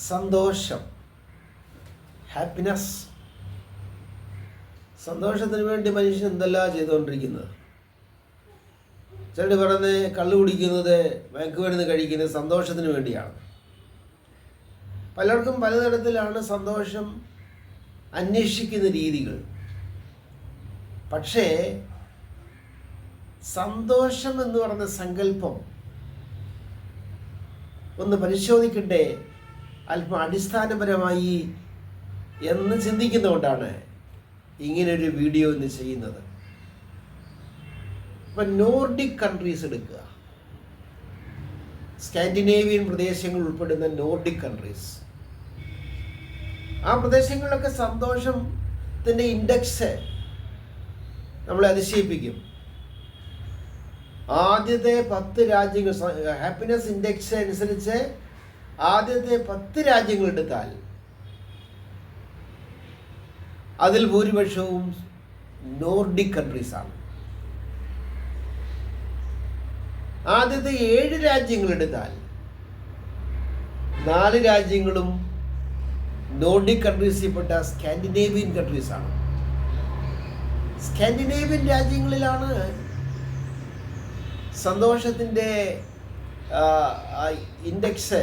സന്തോഷം, ഹാപ്പിനെസ്. സന്തോഷത്തിന് വേണ്ടി മനുഷ്യൻ എന്തെല്ലാം ചെയ്തുകൊണ്ടിരിക്കുന്നത്. ചിലർ പറയുന്നത് കള്ളു കുടിക്കുന്നത്, മയക്കുമരുന്ന് കഴിക്കുന്നത് സന്തോഷത്തിന് വേണ്ടിയാണ്. പലർക്കും പലതരത്തിലാണ് സന്തോഷം അന്വേഷിക്കുന്ന രീതികൾ. പക്ഷേ സന്തോഷം എന്ന് പറയുന്ന സങ്കല്പം ഒന്ന് പരിശോധിക്കട്ടെ അല്പം അടിസ്ഥാനപരമായി എന്ന് ചിന്തിക്കുന്നതുകൊണ്ടാണ് ഇങ്ങനൊരു വീഡിയോ ഇന്ന് ചെയ്യുന്നത്. ഇപ്പം നോർഡിക് കൺട്രീസ് എടുക്കുക, സ്കാൻഡിനേവിയൻ പ്രദേശങ്ങൾ ഉൾപ്പെടുന്ന നോർഡിക് കൺട്രീസ്. ആ പ്രദേശങ്ങളിലൊക്കെ സന്തോഷത്തിൻ്റെ ഇൻഡെക്സ് നമ്മളെ അതിശയിപ്പിക്കും. ആദ്യത്തെ 10 രാജ്യങ്ങൾ, ഹാപ്പിനെസ് ഇൻഡെക്സ് അനുസരിച്ച് ആദ്യത്തെ 10 രാജ്യങ്ങൾ എടുത്താൽ അതിൽ ഭൂരിപക്ഷവും നോർഡിക് കൺട്രീസാണ്. ആദ്യത്തെ 7 രാജ്യങ്ങൾ എടുത്താൽ 4 രാജ്യങ്ങളും നോർഡിക് കൺട്രീസിൽപ്പെട്ട സ്കാൻഡിനേവിയൻ കൺട്രീസാണ്. സ്കാൻഡിനേവിയൻ രാജ്യങ്ങളിലാണ് സന്തോഷത്തിൻ്റെ ഇൻഡെക്സ്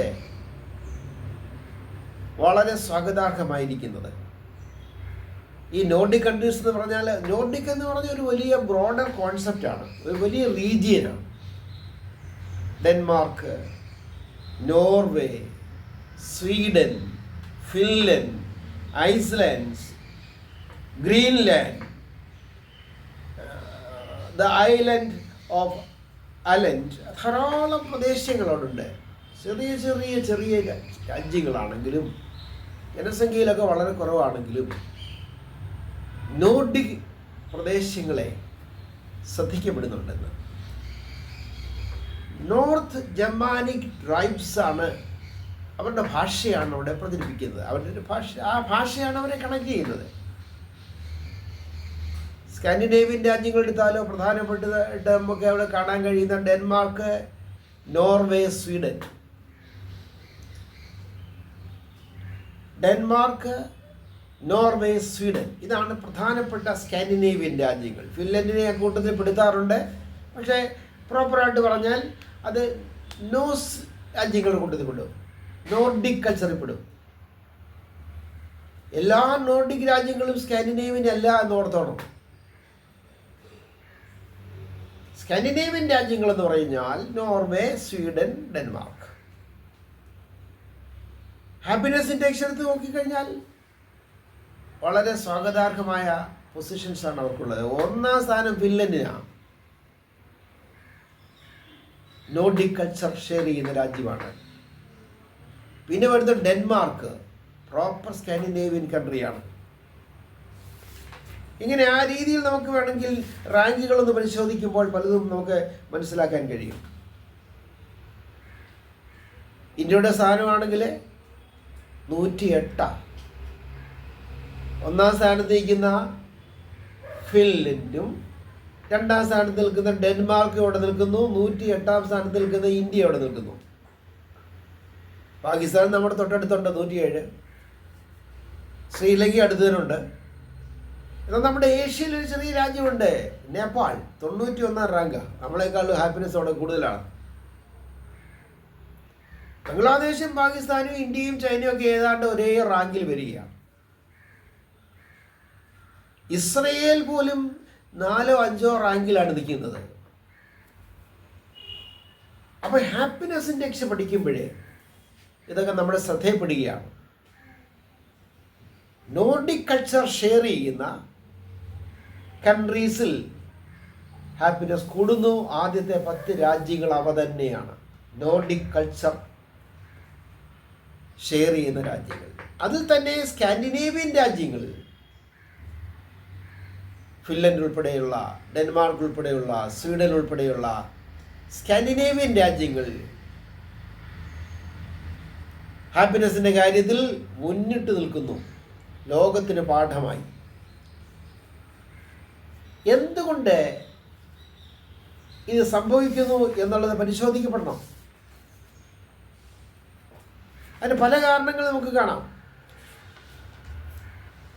വളരെ സ്വാഗതാർഹമായിരിക്കുന്നത്. ഈ നോർഡിക് കൺട്രീസ് എന്ന് പറഞ്ഞാൽ, നോർഡിക് എന്ന് പറഞ്ഞ ഒരു വലിയ ബ്രോഡർ കോൺസെപ്റ്റാണ്, ഒരു വലിയ റീജിയനാണ്. Denmark, Norway, Sweden, Finland, Iceland, Greenland, the island of Aland, ധാരാളം പ്രദേശങ്ങളോടുണ്ട്. ചെറിയ ചെറിയ ചെറിയ രാജ്യങ്ങളാണെങ്കിലും ജനസംഖ്യയിലൊക്കെ വളരെ കുറവാണെങ്കിലും നോർഡിക് പ്രദേശങ്ങളെ ശ്രദ്ധിക്കപ്പെടുന്നുണ്ടെന്ന്. നോർത്ത് ജർമാനിക് ട്രൈബ്സ് ആണ്, അവരുടെ ഭാഷയാണ് അവിടെ പ്രചരിപ്പിക്കുന്നത്. അവരുടെ ഭാഷ, ആ ഭാഷയാണ് അവരെ കണക്ട് ചെയ്യുന്നത്. സ്കാൻഡിനേവിയൻ രാജ്യങ്ങൾ എടുത്താലോ പ്രധാനപ്പെട്ടതായിട്ട് നമുക്ക് അവിടെ കാണാൻ കഴിയുന്ന Denmark, Norway, Sweden. Denmark, Norway, Sweden ഇതാണ് പ്രധാനപ്പെട്ട സ്കാൻഡിനേവിയൻ രാജ്യങ്ങൾ. ഫിൻലൻഡിനെ കൂട്ടത്തിൽ പെടുത്താറുണ്ട്, പക്ഷേ പ്രോപ്പറായിട്ട് പറഞ്ഞാൽ അത് നോസ് രാജ്യങ്ങളുടെ കൂട്ടത്തിൽ പെടും, നോർഡിക് കൾച്ചറിൽ പെടും. എല്ലാ നോർഡിക് രാജ്യങ്ങളും സ്കാൻഡിനേവിയൻ അല്ല എന്ന് ഓർത്തോണം. സ്കാൻഡിനേവിയൻ രാജ്യങ്ങൾ എന്ന് പറഞ്ഞാൽ Norway, Sweden, Denmark. Happiness index എടുത്ത് നോക്കിക്കഴിഞ്ഞാൽ വളരെ സ്വാഗതാർഹമായ പൊസിഷൻസാണ് അവർക്കുള്ളത്. 1ാം സ്ഥാനം ഫിൻലൻഡിനാണ്. നോർഡിക് കൾച്ചർ ഷെയർ ചെയ്യുന്ന രാജ്യമാണ്. പിന്നെ വരുന്നത് ഡെൻമാർക്ക്, പ്രോപ്പർ സ്കാൻഡിനേവിയൻ കൺട്രിയാണ്. ഇങ്ങനെ ആ രീതിയിൽ നമുക്ക് വേണമെങ്കിൽ റാങ്കുകളൊന്ന് പരിശോധിക്കുമ്പോൾ പലതും നമുക്ക് മനസ്സിലാക്കാൻ കഴിയും. ഇന്ത്യയുടെ സ്ഥാനമാണെങ്കിൽ 108. 1ാം സ്ഥാനത്ത് നിൽക്കുന്ന ഫിൻലൻഡും 2ാം സ്ഥാനത്ത് നിൽക്കുന്ന ഡെൻമാർക്ക് ഇവിടെ നിൽക്കുന്നു. 108ാം സ്ഥാനത്ത് നിൽക്കുന്ന ഇന്ത്യ ഇവിടെ നിൽക്കുന്നു. പാകിസ്ഥാൻ നമ്മുടെ തൊട്ടടുത്തുണ്ട്, 107. ശ്രീലങ്ക അടുത്ത് തന്നെയുണ്ട്. എന്നാൽ നമ്മുടെ ഏഷ്യയിൽ ഒരു ചെറിയ രാജ്യമുണ്ട്, നേപ്പാൾ, 91ാം റാങ്ക്. നമ്മളെക്കാളും ഹാപ്പിനെസ് അവിടെ കൂടുതലാണ്. ബംഗ്ലാദേശും പാകിസ്ഥാനും ഇന്ത്യയും ചൈനയും ഒക്കെ ഏതാണ്ട് ഒരേ റാങ്കിൽ വരികയാണ്. ഇസ്രയേൽ പോലും 4ഓ 5ഓ റാങ്കിലാണ് നിൽക്കുന്നത്. അപ്പോൾ ഹാപ്പിനെസ് ഇൻഡെക്സ് പഠിക്കുമ്പോഴേ ഇതൊക്കെ നമ്മുടെ ശ്രദ്ധയിൽപ്പെടുകയാണ്. നോർഡിക് കൾച്ചർ ഷെയർ ചെയ്യുന്ന കൺട്രീസിൽ ഹാപ്പിനെസ് കൂടുന്നു. ആദ്യത്തെ 10 രാജ്യങ്ങൾ അവ തന്നെയാണ്, നോർഡിക് കൾച്ചർ ഷെയർ ചെയ്യുന്ന രാജ്യങ്ങൾ. അതിൽ തന്നെ സ്കാൻഡിനേവിയൻ രാജ്യങ്ങൾ, ഫിൻലൻഡ് ഉൾപ്പെടെയുള്ള, ഡെൻമാർക്ക് ഉൾപ്പെടെയുള്ള, സ്വീഡൻ ഉൾപ്പെടെയുള്ള സ്കാൻഡിനേവിയൻ രാജ്യങ്ങൾ ഹാപ്പിനെസിൻ്റെ കാര്യത്തിൽ മുന്നിട്ട് നിൽക്കുന്നു, ലോകത്തിന് പാഠമായി. എന്തുകൊണ്ട് ഇത് സംഭവിക്കുന്നു എന്നുള്ളത് പരിശോധിക്കപ്പെടണം. അതിന് പല കാരണങ്ങൾ നമുക്ക് കാണാം.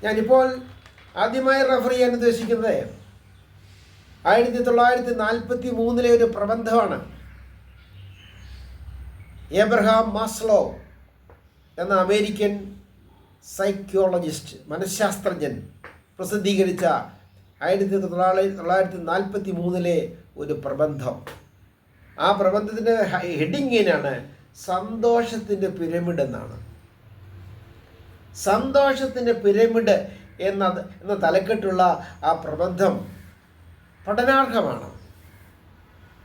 ഞാനിപ്പോൾ ആദ്യമായി റെഫർ ചെയ്യാൻ ഉദ്ദേശിക്കുന്നത് 1943 ഒരു പ്രബന്ധമാണ്. ഏബ്രഹാം മാസ്ലോ എന്ന അമേരിക്കൻ സൈക്കോളജിസ്റ്റ്, മനഃശാസ്ത്രജ്ഞൻ പ്രസിദ്ധീകരിച്ച 1943 ഒരു പ്രബന്ധം. ആ പ്രബന്ധത്തിൻ്റെ ഹെഡിങ്ങിനാണ് സന്തോഷത്തിൻ്റെ പിരമിഡ് എന്നാണ്. സന്തോഷത്തിൻ്റെ പിരമിഡ് എന്ന തലക്കെട്ടുള്ള ആ പ്രബന്ധം പഠനാർഹമാണ്.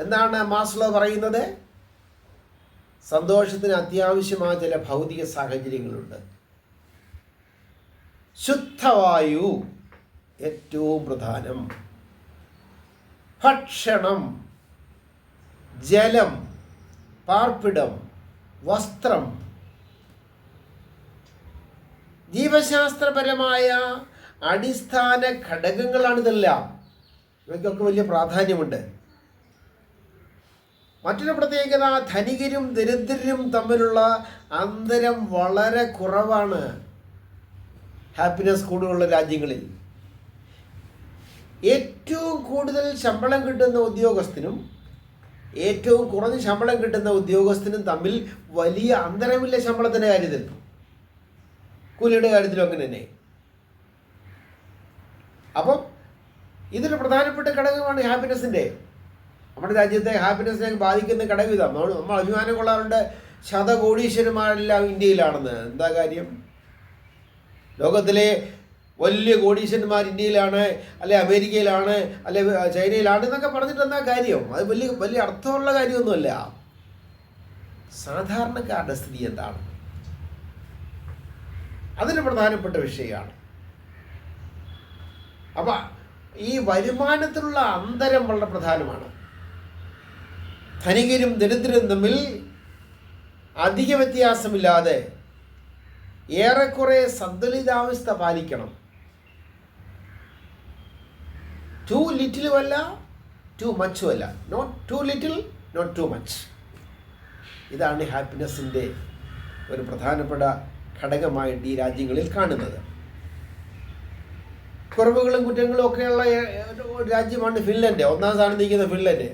എന്താണ് മാസ്ലോ പറയുന്നത്? സന്തോഷത്തിന് അത്യാവശ്യമായ ചില ഭൗതിക സാഹചര്യങ്ങളുണ്ട്. ശുദ്ധവായു ഏറ്റവും പ്രധാനം, ഭക്ഷണം, ജലം, പാർപ്പിടം, വസ്ത്രം, ജീവശാസ്ത്രപരമായ അടിസ്ഥാന ഘടകങ്ങളാണിതെല്ലാം. ഇവയ്ക്കൊക്കെ വലിയ പ്രാധാന്യമുണ്ട്. മറ്റൊരു പ്രത്യേകത, ധനികരും ദരിദ്രരും തമ്മിലുള്ള അന്തരം വളരെ കുറവാണ് ഹാപ്പിനെസ് കൂടുതലുള്ള രാജ്യങ്ങളിൽ. ഏറ്റവും കൂടുതൽ ശമ്പളം കിട്ടുന്ന ഉദ്യോഗസ്ഥനും ഏറ്റവും കുറഞ്ഞ ശമ്പളം കിട്ടുന്ന ഉദ്യോഗസ്ഥനും തമ്മിൽ വലിയ അന്തരമില്ല ശമ്പളത്തിൻ്റെ കാര്യത്തിൽ. കൂലിയുടെ കാര്യത്തിലും അങ്ങനെ തന്നെ. അപ്പം ഇതൊരു പ്രധാനപ്പെട്ട ഘടകമാണ് ഹാപ്പിനെസ്സിൻ്റെ. നമ്മുടെ രാജ്യത്തെ ഹാപ്പിനെസ്സിനെ ബാധിക്കുന്ന ഘടകം ഇതാണ്. നമ്മൾ അഭിമാനം കൊള്ളാറുണ്ട് ശതകോടീശ്വരന്മാരെല്ലാം ഇന്ത്യയിലാണെന്ന്. എന്താ കാര്യം? ലോകത്തിലെ വലിയ കോടീശ്വരന്മാർ ഇന്ത്യയിലാണ്, അല്ലെ അമേരിക്കയിലാണ്, അല്ലെ ചൈനയിലാണ് എന്നൊക്കെ പറഞ്ഞിട്ട് എന്താ കാര്യം? അത് വലിയ അർത്ഥമുള്ള കാര്യമൊന്നുമല്ല. സാധാരണക്കാരുടെ സ്ഥിതി എന്താണ്? അതൊരു പ്രധാനപ്പെട്ട വിഷയമാണ്. അപ്പം ഈ വരുമാനത്തിലുള്ള അന്തരം വളരെ പ്രധാനമാണ്. ധനികരും ദരിദ്രരും തമ്മിൽ അധിക വ്യത്യാസമില്ലാതെ ഏറെക്കുറെ സന്തുലിതാവസ്ഥ പാലിക്കണം. ടു ലിറ്റിലുമല്ല, ടു മച്ചുമല്ല. Not too little, not too much. ഇതാണ് ഹാപ്പിനെസ്സിൻ്റെ ഒരു പ്രധാനപ്പെട്ട ഘടകമായിട്ട് ഈ രാജ്യങ്ങളിൽ കാണുന്നത്. കുറവുകളും കുറ്റങ്ങളും ഒക്കെയുള്ള ഒരു രാജ്യമാണ് ഫിൻലൻഡ്. 1ാം സ്ഥാനം നിൽക്കുന്ന ഫിൻലൻഡ്.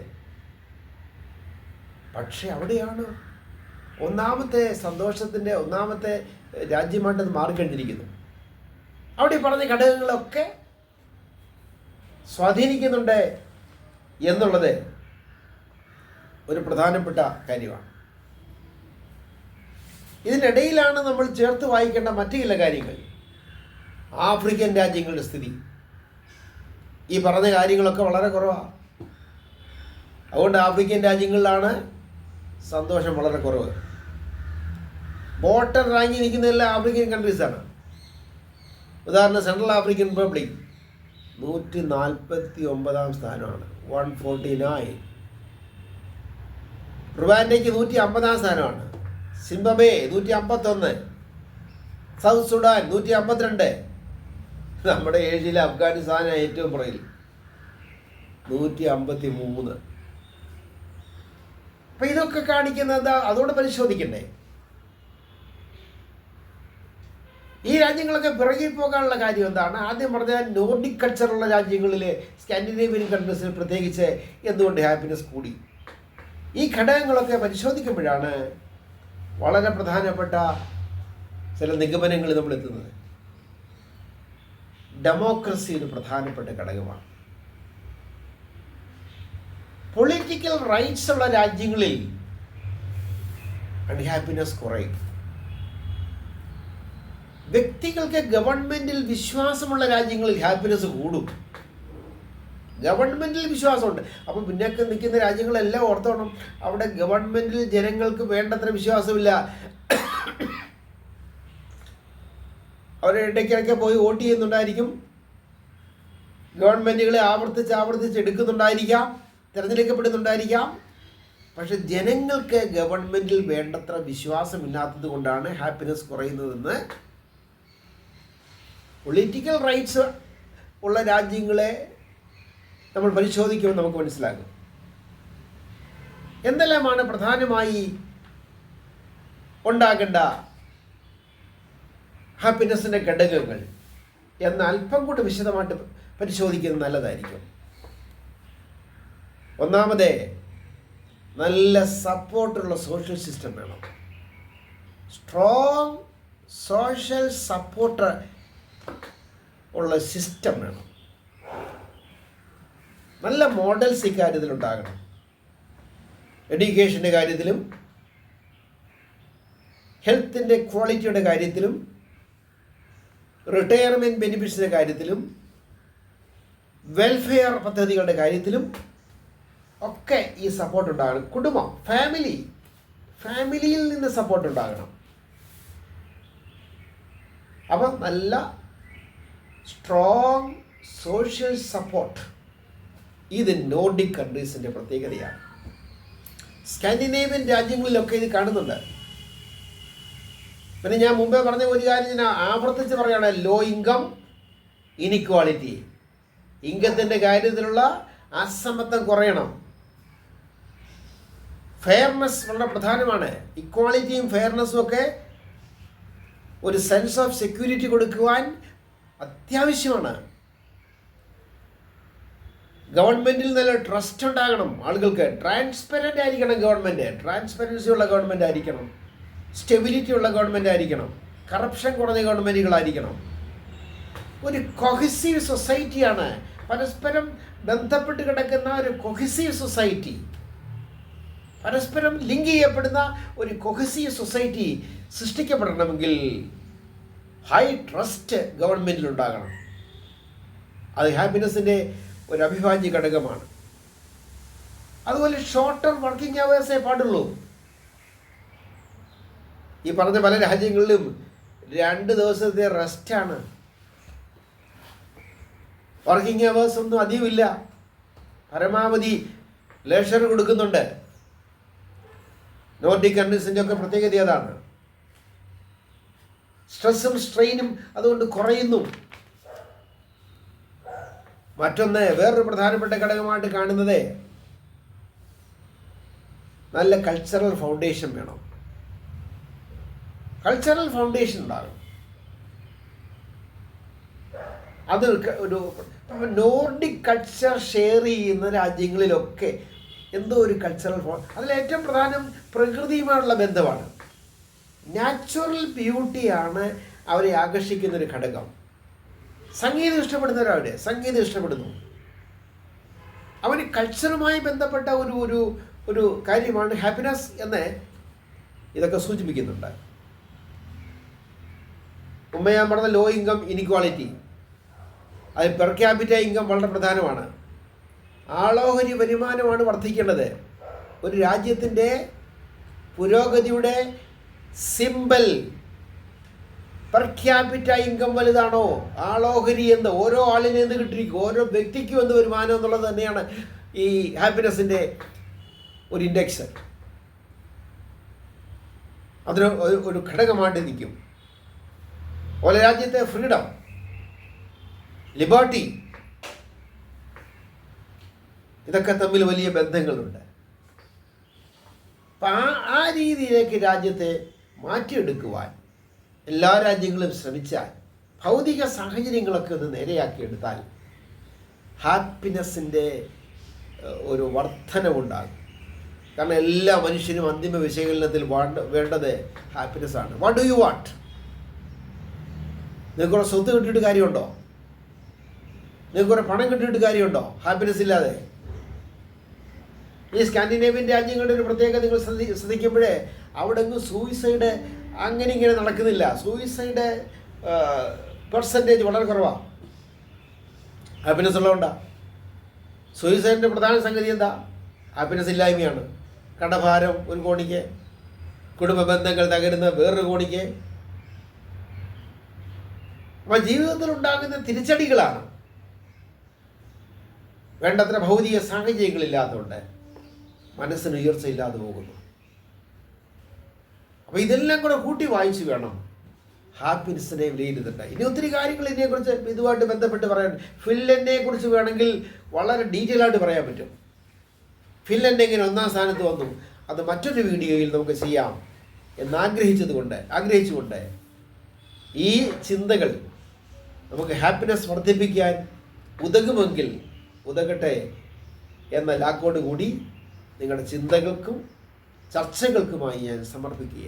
പക്ഷെ അവിടെയാണ് ഒന്നാമത്തെ സന്തോഷത്തിൻ്റെ ഒന്നാമത്തെ രാജ്യമായിട്ടത് മാറിക്കഴിഞ്ഞിരിക്കുന്നു. അവിടെ പറഞ്ഞ ഘടകങ്ങളൊക്കെ സ്വാധീനിക്കുന്നുണ്ട് എന്നുള്ളത് ഒരു പ്രധാനപ്പെട്ട കാര്യമാണ്. ഇതിനിടയിലാണ് നമ്മൾ ചേർത്ത് വായിക്കേണ്ട മറ്റു ചില കാര്യങ്ങൾ. ആഫ്രിക്കൻ രാജ്യങ്ങളുടെ സ്ഥിതി. ഈ പറഞ്ഞ കാര്യങ്ങളൊക്കെ വളരെ കുറവാണ്. അതുകൊണ്ട് ആഫ്രിക്കൻ രാജ്യങ്ങളിലാണ് സന്തോഷം വളരെ കുറവ്. ബോട്ടം റാങ്കി നിൽക്കുന്നതെല്ലാം ആഫ്രിക്കൻ കൺട്രീസാണ്. ഉദാഹരണം സെൻട്രൽ ആഫ്രിക്കൻ റിപ്പബ്ലിക് 149 സ്ഥാനമാണ്, 149. റുവാൻഡയ്ക്ക് 150 സ്ഥാനമാണ്. സിംബബ്വെ 151. South Sudan 152. നമ്മുടെ ഏഷ്യയിലെ അഫ്ഗാനിസ്ഥാൻ ഏറ്റവും പുറകിൽ 153. അപ്പം ഇതൊക്കെ കാണിക്കുന്നത് എന്താ? അതുകൊണ്ട് പരിശോധിക്കണ്ടേ? ഈ രാജ്യങ്ങളൊക്കെ പിറകിൽ പോകാനുള്ള കാര്യം എന്താണ്? ആദ്യം പറഞ്ഞാൽ നോർഡിക് കൾച്ചറുള്ള രാജ്യങ്ങളിലെ സ്കാൻഡിനേവിയൻ കൺട്രീസിൽ പ്രത്യേകിച്ച് എന്തുകൊണ്ട് ഹാപ്പിനെസ് കൂടി? ഈ ഘടകങ്ങളൊക്കെ പരിശോധിക്കുമ്പോഴാണ് വളരെ പ്രധാനപ്പെട്ട ചില നിഗമനങ്ങൾ നമ്മൾ എത്തുന്നത്. ഡെമോക്രസി ഒരു പ്രധാനപ്പെട്ട ഘടകമാണ്. പൊളിറ്റിക്കൽ റൈറ്റ്സ് ഉള്ള രാജ്യങ്ങളിൽ അൺഹാപ്പിനെസ് കുറയും. വ്യക്തികൾക്ക് ഗവൺമെൻറ്റിൽ വിശ്വാസമുള്ള രാജ്യങ്ങളിൽ ഹാപ്പിനെസ് കൂടും. ഗവൺമെൻറ്റിൽ വിശ്വാസമുണ്ട്. അപ്പം പിന്നൊക്കെ നിൽക്കുന്ന രാജ്യങ്ങളെല്ലാം ഓർത്തോണം, അവിടെ ഗവൺമെൻറ്റിൽ ജനങ്ങൾക്ക് വേണ്ടത്ര വിശ്വാസമില്ല. അവർ ഇടയ്ക്കിടയ്ക്ക് പോയി വോട്ട് ചെയ്യുന്നുണ്ടായിരിക്കും, ഗവൺമെൻറ്റുകളെ ആവർത്തിച്ച് എടുക്കുന്നുണ്ടായിരിക്കാം, തിരഞ്ഞെടുക്കപ്പെടുന്നുണ്ടായിരിക്കാം. പക്ഷെ ജനങ്ങൾക്ക് ഗവൺമെൻറ്റിൽ വേണ്ടത്ര വിശ്വാസമില്ലാത്തത് കൊണ്ടാണ് ഹാപ്പിനെസ് കുറയുന്നതെന്ന് പൊളിറ്റിക്കൽ റൈറ്റ്സ് ഉള്ള രാജ്യങ്ങളെ നമ്മൾ പരിശോധിക്കുമ്പോൾ നമുക്ക് മനസ്സിലാകും. എന്തെല്ലാമാണ് പ്രധാനമായി ഉണ്ടാകേണ്ട ഹാപ്പിനെസ്സിൻ്റെ ഘടകങ്ങൾ എന്ന് അല്പം കൂടി വിശദമായിട്ട് പരിശോധിക്കുന്നത് നല്ലതായിരിക്കും. ഒന്നാമത്, നല്ല സപ്പോർട്ടുള്ള സോഷ്യൽ സിസ്റ്റം വേണം. സ്ട്രോങ് സോഷ്യൽ സപ്പോർട്ട് ഉള്ള സിസ്റ്റം വേണം. നല്ല മോഡൽസ് ഇക്കാര്യത്തിലുണ്ടാകണം. എഡ്യൂക്കേഷൻ്റെ കാര്യത്തിലും ഹെൽത്തിൻ്റെ ക്വാളിറ്റിയുടെ കാര്യത്തിലും റിട്ടയർമെൻറ്റ് ബെനിഫിറ്റ്സിൻ്റെ കാര്യത്തിലും വെൽഫെയർ പദ്ധതികളുടെ കാര്യത്തിലും ഒക്കെ ഈ സപ്പോർട്ട് ഉണ്ടാകണം. കുടുംബം, ഫാമിലിയിൽ നിന്ന് സപ്പോർട്ട് ഉണ്ടാകണം. അപ്പം നല്ല സ്ട്രോങ് സോഷ്യൽ സപ്പോർട്ട് ഇത് നോർഡിക് കൺട്രീസിൻ്റെ പ്രത്യേകതയാണ്. സ്കാൻഡിനേവിയൻ രാജ്യങ്ങളിലൊക്കെ ഇത് കാണുന്നുണ്ട്. പിന്നെ ഞാൻ മുമ്പേ പറഞ്ഞ ഒരു കാര്യം ഞാൻ ആവർത്തിച്ച് പറയുകയാണ്, ലോ ഇൻകം ഇനിക്വാളിറ്റി. ഇൻകത്തിൻ്റെ കാര്യത്തിലുള്ള അസമത്വം കുറയണം. ഫെയർനെസ് വളരെ പ്രധാനമാണ്. ഇക്വാളിറ്റിയും ഫെയർനെസ്സും ഒക്കെ ഒരു സെൻസ് ഓഫ് സെക്യൂരിറ്റി കൊടുക്കുവാൻ അത്യാവശ്യമാണ്. ഗവൺമെൻറ്റിൽ നല്ല ട്രസ്റ്റ് ഉണ്ടാകണം. ആളുകൾക്ക് ട്രാൻസ്പെറൻ്റ് ആയിരിക്കണം. ഗവൺമെൻറ് ട്രാൻസ്പെറൻസി ഉള്ള ഗവൺമെൻറ് ആയിരിക്കണം. സ്റ്റെബിലിറ്റി ഉള്ള ഗവൺമെൻറ് ആയിരിക്കണം. കറപ്ഷൻ കുറഞ്ഞ ഗവൺമെൻറ്റുകളായിരിക്കണം. ഒരു കൊഹസീവ് സൊസൈറ്റിയാണ്, പരസ്പരം ബന്ധപ്പെട്ട് കിടക്കുന്ന ഒരു കൊഹസീവ് സൊസൈറ്റി, പരസ്പരം ലിങ്ക് ചെയ്യപ്പെടുന്ന ഒരു കൊഹസീവ് സൊസൈറ്റി സൃഷ്ടിക്കപ്പെടണമെങ്കിൽ ഹൈ ട്രസ്റ്റ് ഗവൺമെൻറ്റിലുണ്ടാകണം. അത് ഹാപ്പിനെസ്സിൻ്റെ ഒരു അവിഭാജ്യ ഘടകമാണ്. അതുപോലെ ഷോർട്ടർ വർക്കിംഗ് അവേഴ്സേ പാടുള്ളൂ. ഈ പറഞ്ഞ പല രാജ്യങ്ങളിലും 2 ദിവസത്തെ റെസ്റ്റാണ്. വർക്കിംഗ് അവേഴ്സ് ഒന്നും അധികമില്ല. പരമാവധി ലേഷർ കൊടുക്കുന്നുണ്ട്. നോർഡിക് കൺട്രീസിൻ്റെ ഒക്കെ പ്രത്യേകത അതാണ്. സ്ട്രെസ്സും സ്ട്രെയിനും അതുകൊണ്ട് കുറയുന്നു. മറ്റൊന്ന്, വേറൊരു പ്രധാനപ്പെട്ട ഘടകമായിട്ട് കാണുന്നത് നല്ല കൾച്ചറൽ ഫൗണ്ടേഷൻ വേണം. കൾച്ചറൽ ഫൗണ്ടേഷൻ ഉണ്ടാകും. അത് ഒരു നോർഡിക് കൾച്ചർ ഷെയർ ചെയ്യുന്ന രാജ്യങ്ങളിലൊക്കെ എന്തോ ഒരു കൾച്ചറൽ അതിലേറ്റവും പ്രധാനം പ്രകൃതിയുമായുള്ള ബന്ധമാണ്. നാച്ചുറൽ ബ്യൂട്ടിയാണ് അവരെ ആകർഷിക്കുന്നൊരു ഘടകം. സംഗീതം ഇഷ്ടപ്പെടുന്നവരവിടെ സംഗീതം ഇഷ്ടപ്പെടുന്നു. അവന് കൾച്ചറുമായി ബന്ധപ്പെട്ട ഒരു കാര്യമാണ് ഹാപ്പിനെസ് എന്ന് ഇതൊക്കെ സൂചിപ്പിക്കുന്നുണ്ട്. മുമ്പ് ഞാൻ പറഞ്ഞ ലോ ഇൻകം ഇനിക്വാളിറ്റി, അത് പെർ ക്യാപിറ്റ ഇൻകം വളരെ പ്രധാനമാണ്. ആളോഹരി വരുമാനമാണ് വർദ്ധിക്കേണ്ടത്. ഒരു രാജ്യത്തിൻ്റെ പുരോഗതിയുടെ സിമ്പൽ പെർ ക്യാപിറ്റ ഇൻകം വലുതാണോ, ആളോഹരി എന്ത്, ഓരോ ആളിനെ എന്ത് കിട്ടിയിരിക്കും, ഓരോ വ്യക്തിക്കും എന്ത് വരുമാനം എന്നുള്ളത് തന്നെയാണ് ഈ ഹാപ്പിനെസ്സിൻ്റെ ഒരു ഇൻഡെക്സ്. അതിന് ഒരു ഘടകമായിട്ട് നിൽക്കും. അതുപോലെ രാജ്യത്തെ ഫ്രീഡം, ലിബർട്ടി, ഇതൊക്കെ തമ്മിൽ വലിയ ബന്ധങ്ങളുണ്ട്. അപ്പം ആ രീതിയിലേക്ക് രാജ്യത്തെ മാറ്റിയെടുക്കുവാൻ എല്ലാ രാജ്യങ്ങളും ശ്രമിച്ചാൽ, ഭൗതിക സാഹചര്യങ്ങളൊക്കെ ഒന്ന് നേരെയാക്കിയെടുത്താൽ ഹാപ്പിനെസ്സിൻ്റെ ഒരു വർധനവുണ്ടാകും. കാരണം എല്ലാ മനുഷ്യനും അന്തിമ വിശകലനത്തിൽ വേണ്ടത് ഹാപ്പിനെസ്സാണ്. What do you want? നിങ്ങൾക്ക് കുറേ സ്വത്ത് കിട്ടിയിട്ട് കാര്യമുണ്ടോ? നിങ്ങൾക്ക് കുറേ പണം കിട്ടിയിട്ട് കാര്യമുണ്ടോ ഹാപ്പിനെസ് ഇല്ലാതെ? ഈ സ്കാൻഡിനേവിയൻ രാജ്യങ്ങളുടെ ഒരു പ്രത്യേകത നിങ്ങൾ ശ്രദ്ധിക്കുമ്പോഴേ അവിടെ ഒന്നും സൂയിസൈഡ് അങ്ങനെ ഇങ്ങനെ നടക്കുന്നില്ല. സൂയിസൈഡ് പെർസെൻറ്റേജ് വളരെ കുറവാണ്. ഹാപ്പിനെസ് ഉള്ളതുകൊണ്ടാണ്. സൂയിസൈഡിൻ്റെ പ്രധാന സംഗതി എന്താ? ഹാപ്പിനെസ് ഇല്ലായ്മയാണ്. കടഭാരം ഒരു കോണിക്ക്, കുടുംബ ബന്ധങ്ങൾ തകരുന്ന വേറൊരു കോണിക്ക്. അപ്പം ജീവിതത്തിൽ ഉണ്ടാകുന്ന തിരിച്ചടികളാണ്. വേണ്ടത്ര ഭൗതിക സാഹചര്യങ്ങളില്ലാത്തതുകൊണ്ട് മനസ്സിന് ഉയർച്ചയില്ലാതെ പോകുന്നു. അപ്പോൾ ഇതെല്ലാം കൂടെ കൂട്ടി വായിച്ച് വേണം ഹാപ്പിനെസ്സിനെ വിലയിരുത്തട്ടെ. ഇനി ഒത്തിരി കാര്യങ്ങൾ ഇതിനെക്കുറിച്ച് ഇതുമായിട്ട് ബന്ധപ്പെട്ട് പറയാൻ, ഫിൻലൻഡിനെ കുറിച്ച് വേണമെങ്കിൽ വളരെ ഡീറ്റെയിൽ ആയിട്ട് പറയാൻ പറ്റും. ഫിൻലൻഡ് എങ്ങനെ 1ാം സ്ഥാനത്ത് വന്നു, അത് മറ്റൊരു വീഡിയോയിൽ നമുക്ക് ചെയ്യാം എന്നാഗ്രഹിച്ചുകൊണ്ട് ഈ ചിന്തകൾ നമുക്ക് ഹാപ്പിനെസ് വർദ്ധിപ്പിക്കാൻ ഉതകുമെങ്കിൽ ഉതകട്ടെ എന്ന ലാക്കോട് കൂടി നിങ്ങളുടെ ചിന്തകൾക്കും ചർച്ചകൾക്കുമായി ഞാൻ സമർപ്പിക്കുക.